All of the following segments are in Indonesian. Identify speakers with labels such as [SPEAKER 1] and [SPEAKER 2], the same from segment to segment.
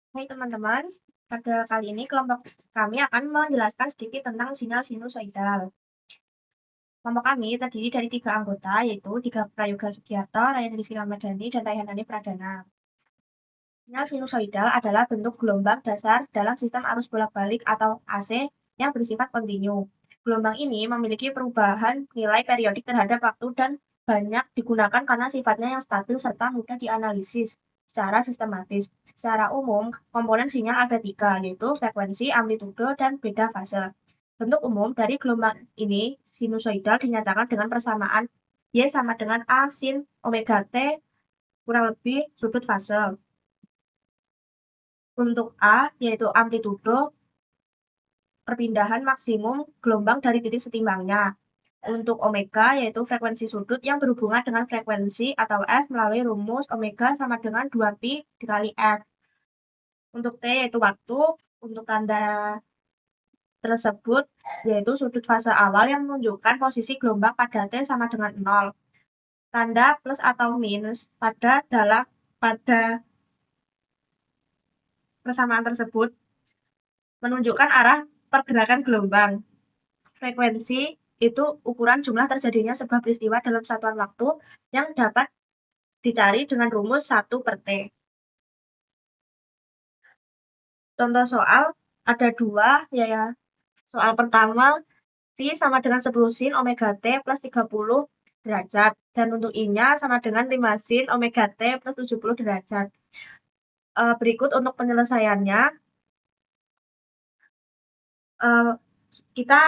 [SPEAKER 1] Hai teman-teman, pada kali ini kelompok kami akan menjelaskan sedikit tentang sinyal sinusoidal. Kelompok kami terdiri dari 3 anggota, yaitu Tika Prayoga Sugiarto, Rayani Rizky Ramadhani, dan Rayhanani Pradana. Sinyal sinusoidal adalah bentuk gelombang dasar dalam sistem arus bolak-balik atau AC yang bersifat kontinu. Gelombang ini memiliki perubahan nilai periodik terhadap waktu dan banyak digunakan karena sifatnya yang stabil serta mudah dianalisis secara sistematis. Secara umum, komponen sinyal ada 3, yaitu frekuensi, amplitude, dan beda fase. Bentuk umum dari gelombang ini sinusoidal dinyatakan dengan persamaan Y sama dengan A sin omega T kurang lebih sudut fase. Untuk A, yaitu amplitudo perpindahan maksimum gelombang dari titik setimbangnya. Untuk omega, yaitu frekuensi sudut yang berhubungan dengan frekuensi atau F melalui rumus omega sama dengan 2pi dikali F. Untuk T, yaitu waktu. Untuk tanda tersebut, yaitu sudut fase awal yang menunjukkan posisi gelombang pada T sama dengan 0. Tanda plus atau minus pada persamaan tersebut menunjukkan arah pergerakan gelombang. Frekuensi itu ukuran jumlah terjadinya sebuah peristiwa dalam satuan waktu yang dapat dicari dengan rumus 1 per T. Contoh soal ada 2, ya. Soal pertama, V sama dengan 10 sin omega T plus 30 derajat. Dan untuk I-nya sama dengan 5 sin omega T plus 70 derajat. Berikut untuk penyelesaiannya, kita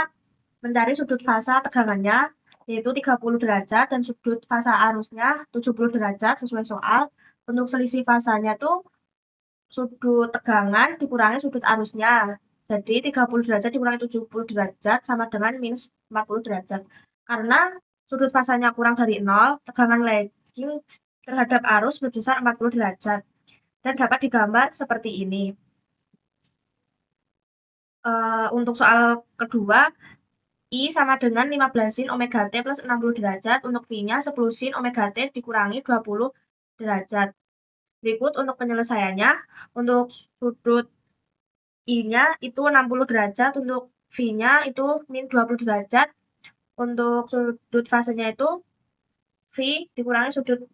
[SPEAKER 1] mencari sudut fasa tegangannya, yaitu 30 derajat, dan sudut fasa arusnya 70 derajat sesuai soal. Untuk selisih fasanya tuh sudut tegangan dikurangi sudut arusnya. Jadi 30 derajat dikurangi 70 derajat sama dengan minus 40 derajat. Karena sudut fasanya kurang dari 0, tegangan lagging terhadap arus berbesar 40 derajat. Dan dapat digambar seperti ini. Untuk soal kedua, I sama dengan 15 sin omega T plus 60 derajat. Untuk V-nya 10 sin omega T dikurangi 20 derajat. Berikut untuk penyelesaiannya. Untuk sudut I-nya itu 60 derajat. Untuk V-nya itu min 20 derajat. Untuk sudut fasenya itu V dikurangi sudut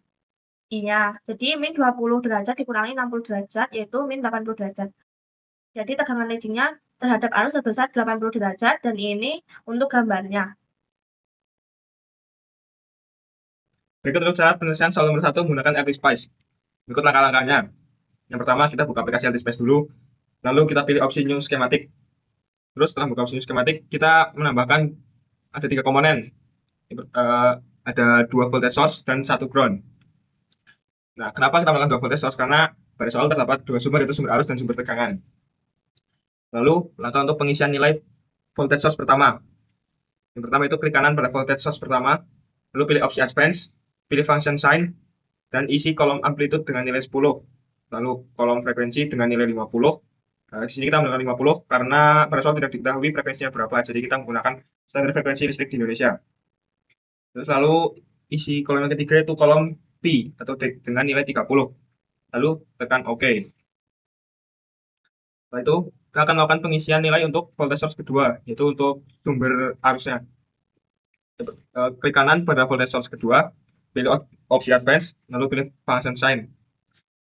[SPEAKER 1] I-nya. Jadi min 20 derajat dikurangi 60 derajat, yaitu min 80 derajat. Jadi tegangan leggingnya terhadap arus sebesar 80 derajat, dan ini untuk gambarnya.
[SPEAKER 2] Berikut untuk cara penyelesaian soal nomor 1 menggunakan ActiveSpace. Berikut langkah-langkahnya. Yang pertama, kita buka aplikasi ActiveSpace dulu. Lalu kita pilih opsi New Schematic. Terus setelah buka opsi New Schematic, kita menambahkan ada 3 komponen. Ada 2 voltage source dan 1 ground. Nah, kenapa kita melakukan 2 voltage source? Karena pada soal terdapat 2 sumber, yaitu sumber arus dan sumber tegangan. Lalu, langkah untuk pengisian nilai voltage source pertama. Yang pertama itu klik kanan pada voltage source pertama, lalu pilih opsi advance, pilih function sign, dan isi kolom amplitude dengan nilai 10. Lalu kolom frekuensi dengan nilai 50. Nah, di sini kita menggunakan 50 karena pada soal tidak diketahui frekuensinya berapa, jadi kita menggunakan standar frekuensi listrik di Indonesia. Terus lalu isi kolom yang ketiga itu kolom P atau dengan nilai 30. Lalu tekan OK. Setelah itu kita akan melakukan pengisian nilai untuk voltage source kedua, yaitu untuk sumber arusnya. Klik kanan pada voltage source kedua, pilih opsi advance, lalu pilih function sign.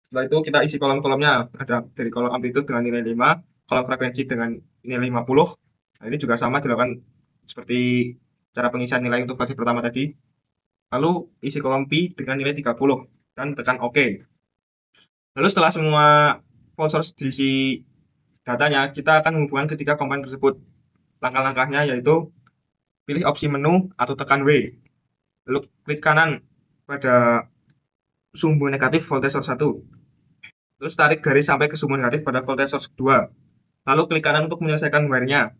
[SPEAKER 2] Setelah itu kita isi kolom-kolomnya, ada dari kolom amplitude dengan nilai 5, kolom frekuensi dengan nilai 50. Nah, ini juga sama dilakukan seperti cara pengisian nilai untuk fase pertama tadi. Lalu isi kolom P dengan nilai 30 dan tekan OK. Lalu setelah semua volt source diisi datanya, kita akan menghubungkan ketiga komponen tersebut. Langkah-langkahnya yaitu pilih opsi menu atau tekan W. Lalu klik kanan pada sumbu negatif voltage source 1. Terus tarik garis sampai ke sumbu negatif pada voltage source 2. Lalu klik kanan untuk menyelesaikan wire-nya.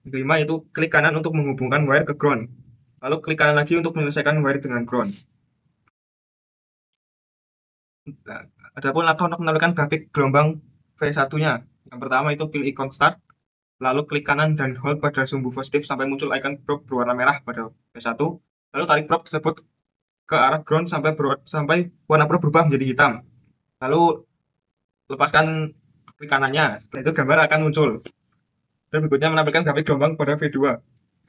[SPEAKER 2] Yang kelima yaitu klik kanan untuk menghubungkan wire ke ground. Lalu klik kanan lagi untuk menyelesaikan wire dengan ground. Nah, adapun langkah untuk menampilkan grafik gelombang V1-nya. Yang pertama itu pilih ikon start, lalu klik kanan dan hold pada sumbu positif sampai muncul icon probe berwarna merah pada V1. Lalu tarik probe tersebut ke arah ground sampai warna probe berubah menjadi hitam. Lalu lepaskan klik kanannya, setelah itu gambar akan muncul. Dan berikutnya menampilkan grafik gelombang pada V2.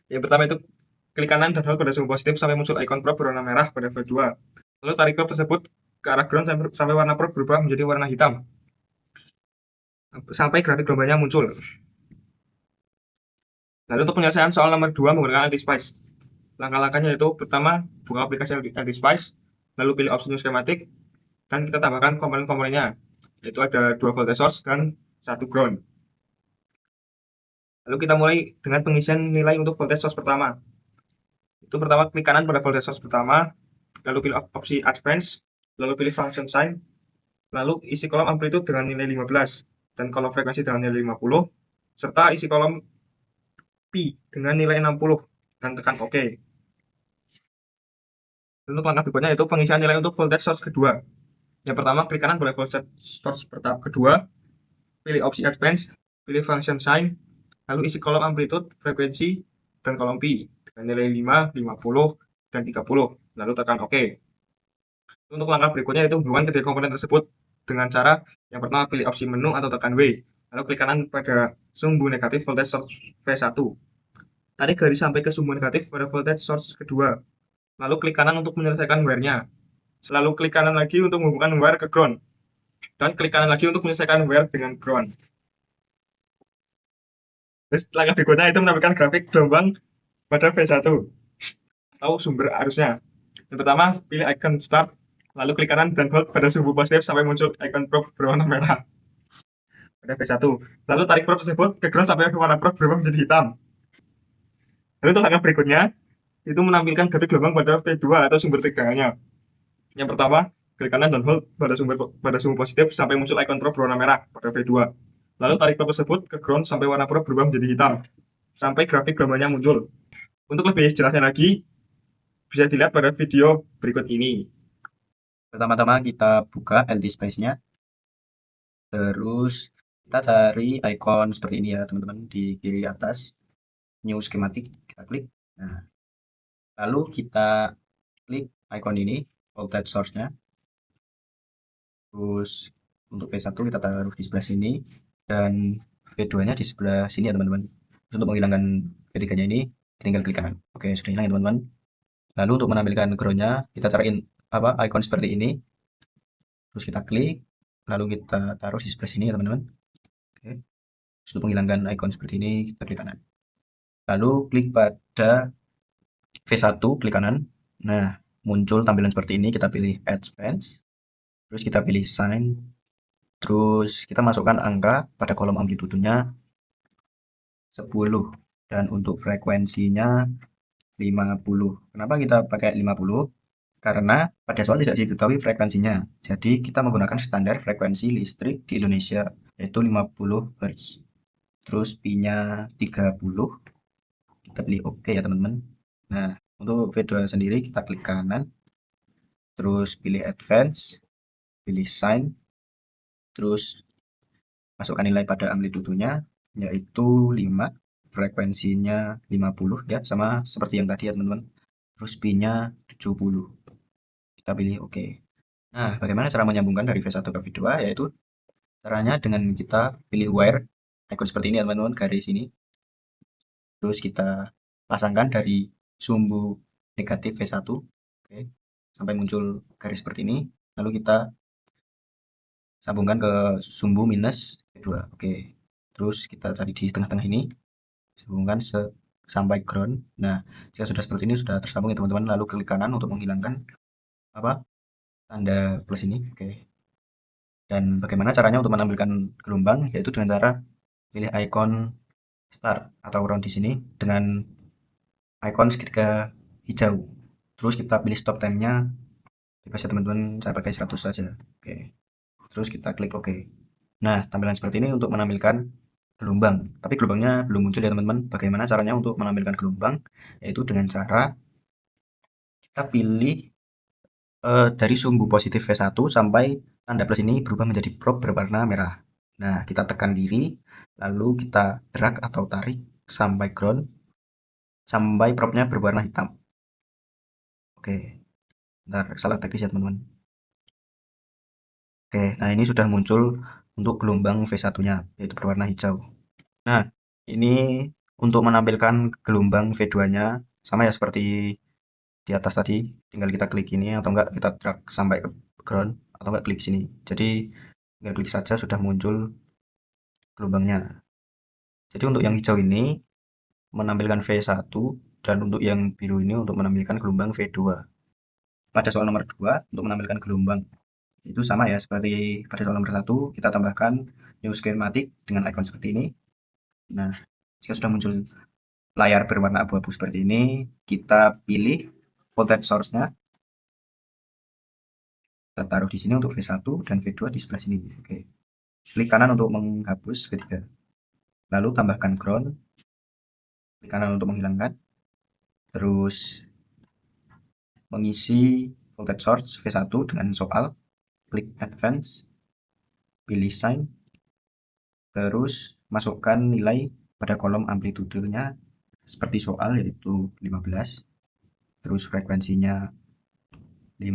[SPEAKER 2] Yang pertama itu klik kanan dan hold pada sumbu positif sampai muncul ikon prop berwarna merah pada V2. Lalu tarik prop tersebut ke arah ground sampai warna prop berubah menjadi warna hitam. Sampai grafik gelombangnya muncul. Lalu untuk penyelesaian soal nomor 2 menggunakan anti-spice. Langkah-langkahnya yaitu pertama, buka aplikasi anti-spice, lalu pilih opsi new schematic, dan kita tambahkan komponen-komponennya, yaitu ada 2 voltage source dan 1 ground. Lalu kita mulai dengan pengisian nilai untuk voltage source pertama. Itu pertama klik kanan pada voltage source pertama, lalu pilih opsi advance, lalu pilih function sign, lalu isi kolom amplitude dengan nilai 15, dan kolom frekuensi dengan nilai 50, serta isi kolom Pi dengan nilai 60, dan tekan OK. Untuk langkah berikutnya yaitu pengisian nilai untuk voltage source kedua. Yang pertama, klik kanan pada voltage source kedua, pilih opsi advance, pilih function sign, lalu isi kolom amplitude, frekuensi, dan kolom pi dengan nilai 5, 50, dan 30, lalu tekan OK. Untuk langkah berikutnya yaitu hubungan ketiga komponen tersebut dengan cara yang pertama pilih opsi menu atau tekan W, lalu klik kanan pada sumbu negatif voltage source V1. Tarik garis sampai ke sumbu negatif pada voltage source kedua, lalu klik kanan untuk menyelesaikan wire-nya. Selalu klik kanan lagi untuk menghubungkan wire ke ground, dan klik kanan lagi untuk menyelesaikan wire dengan ground. Terus langkah berikutnya itu menampilkan grafik gelombang pada V1 atau sumber arusnya. Yang pertama, pilih icon start, lalu klik kanan dan hold pada sumbu positif sampai muncul icon probe berwarna merah pada V1. Lalu tarik probe tersebut ke ground sampai warna probe berubah menjadi hitam. Lalu untuk langkah berikutnya, itu menampilkan grafik gelombang pada V2 atau sumber tegangannya. Yang pertama, klik kanan dan hold pada sumbu positif sampai muncul icon probe berwarna merah pada V2. Lalu tarik probe tersebut ke ground sampai warna probe berubah menjadi hitam, sampai grafik gelombangnya muncul. Untuk lebih jelasnya lagi, bisa dilihat pada video berikut ini.
[SPEAKER 3] Pertama-tama kita buka LD Space-nya, terus kita cari icon seperti ini ya teman-teman, di kiri atas new schematic kita klik. Nah, lalu kita klik icon ini voltage source-nya, terus untuk V1 kita taruh di sebelah sini dan V2 nya di sebelah sini ya teman-teman. Terus untuk menghilangkan ketiganya ini tinggal klik kanan. Oke, sudah hilang ya teman-teman. Lalu untuk menampilkan ground-nya kita cariin icon seperti ini, terus kita klik, lalu kita taruh di sebelah sini ya teman-teman. Oke. Untuk menghilangkan icon seperti ini kita klik kanan, lalu klik pada V1, klik kanan. Nah, muncul tampilan seperti ini, kita pilih advance, terus kita pilih sign, terus kita masukkan angka pada kolom amplitudenya 10 dan untuk frekuensinya 50. Kenapa kita pakai 50? Karena pada soal tidak diketahui frekuensinya. Jadi kita menggunakan standar frekuensi listrik di Indonesia, yaitu 50 Hz. Terus pi-nya 30. Kita pilih OK ya teman-teman. Nah, untuk V2 sendiri kita klik kanan, terus pilih advance, pilih sign, terus masukkan nilai pada amplitudenya, yaitu 5, frekuensinya 50 ya, sama seperti yang tadi ya teman-teman. Terus pi-nya 70. Kita pilih OK. Nah, bagaimana cara menyambungkan dari V1 ke V2? Yaitu caranya dengan kita pilih wire, icon seperti ini ya teman-teman, garis ini. Terus kita pasangkan dari sumbu negatif V1, oke, sampai muncul garis seperti ini. Lalu kita sambungkan ke sumbu minus V2, oke. Terus kita cari di tengah-tengah ini, sambungkan sampai ground. Nah, jika sudah seperti ini sudah tersambung ya teman-teman. Lalu klik kanan untuk menghilangkan tanda plus ini, oke. Dan bagaimana caranya untuk menampilkan gelombang? Yaitu dengan cara pilih icon start atau round di sini dengan icon segitiga hijau. Terus kita pilih stop time-nya, bebas ya teman-teman, saya pakai 100 saja. Oke. Terus kita klik OK. Nah, tampilan seperti ini untuk menampilkan gelombang. Tapi gelombangnya belum muncul ya teman-teman. Bagaimana caranya untuk menampilkan gelombang? Yaitu dengan cara kita pilih dari sumbu positif V1 sampai tanda plus ini berubah menjadi probe berwarna merah. Nah, kita tekan kiri, lalu kita drag atau tarik sampai ground, sampai probe-nya berwarna hitam. Oke, bentar, salah teknis ya teman-teman. Oke, nah ini sudah muncul untuk gelombang V1-nya, yaitu berwarna hijau. Nah, ini untuk menampilkan gelombang V2-nya sama ya seperti di atas tadi, tinggal kita klik ini atau enggak kita drag sampai ke ground atau enggak klik sini. Jadi tinggal klik saja sudah muncul gelombangnya. Jadi untuk yang hijau ini menampilkan V1 dan untuk yang biru ini untuk menampilkan gelombang V2. Pada soal nomor 2 untuk menampilkan gelombang itu sama ya seperti pada soal nomor 1, kita tambahkan new schematic dengan icon seperti ini. Nah, jika sudah muncul layar berwarna abu-abu seperti ini, kita pilih voltage source-nya. Kita taruh di sini untuk V1 dan V2 di sebelah sini. Oke. Klik kanan untuk menghapus V3. Lalu tambahkan ground. Klik kanan untuk menghilangkan. Terus mengisi voltage source V1 dengan soal. Klik advance. Pilih sign. Terus masukkan nilai pada kolom amplitudenya seperti soal yaitu 15. Terus frekuensinya 50.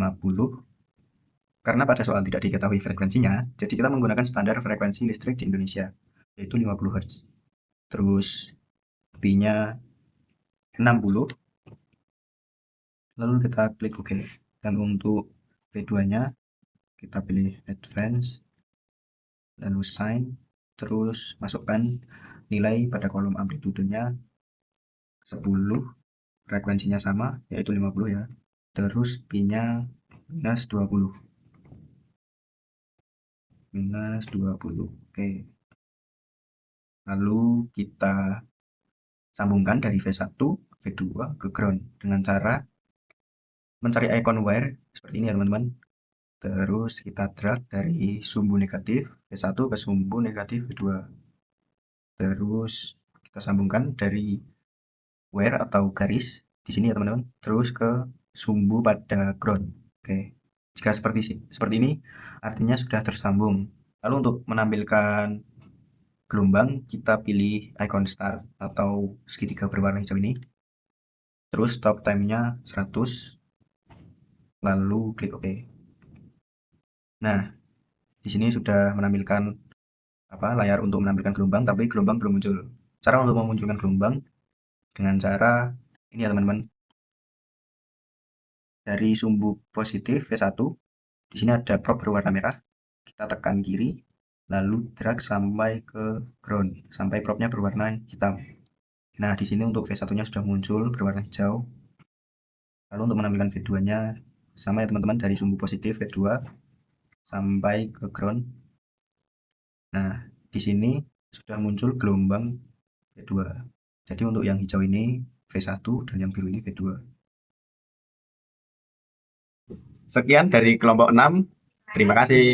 [SPEAKER 3] Karena pada soal tidak diketahui frekuensinya, jadi kita menggunakan standar frekuensi listrik di Indonesia, yaitu 50 Hz. Terus B-nya 60. Lalu kita klik OK. Dan untuk V2-nya kita pilih advance, lalu sign, terus masukkan nilai pada kolom amplitudenya 10, frekuensinya sama, yaitu 50 ya. Terus B-nya minus 20. Minus 20. Oke. Lalu kita sambungkan dari V1, V2 ke ground dengan cara mencari icon wire seperti ini ya teman-teman. Terus kita drag dari sumbu negatif V1 ke sumbu negatif V2. Terus kita sambungkan dari wire atau garis di sini ya teman-teman. Terus ke sumbu pada ground. Oke. Jika seperti ini artinya sudah tersambung. Lalu untuk menampilkan gelombang kita pilih icon start atau segitiga berwarna hijau ini. Terus stop time-nya 100. Lalu klik OK. Nah, di sini sudah menampilkan layar untuk menampilkan gelombang, tapi gelombang belum muncul. Cara untuk memunculkan gelombang dengan cara ini ya teman-teman. Dari sumbu positif V1, di sini ada probe berwarna merah. Kita tekan kiri, lalu drag sampai ke ground, sampai probe-nya berwarna hitam. Nah, di sini untuk V1-nya sudah muncul berwarna hijau. Lalu untuk menampilkan V2-nya sama ya teman-teman, dari sumbu positif V2 sampai ke ground. Nah, di sini sudah muncul gelombang V2. Jadi untuk yang hijau ini V1 dan yang biru ini V2. Sekian dari kelompok 6. Terima kasih.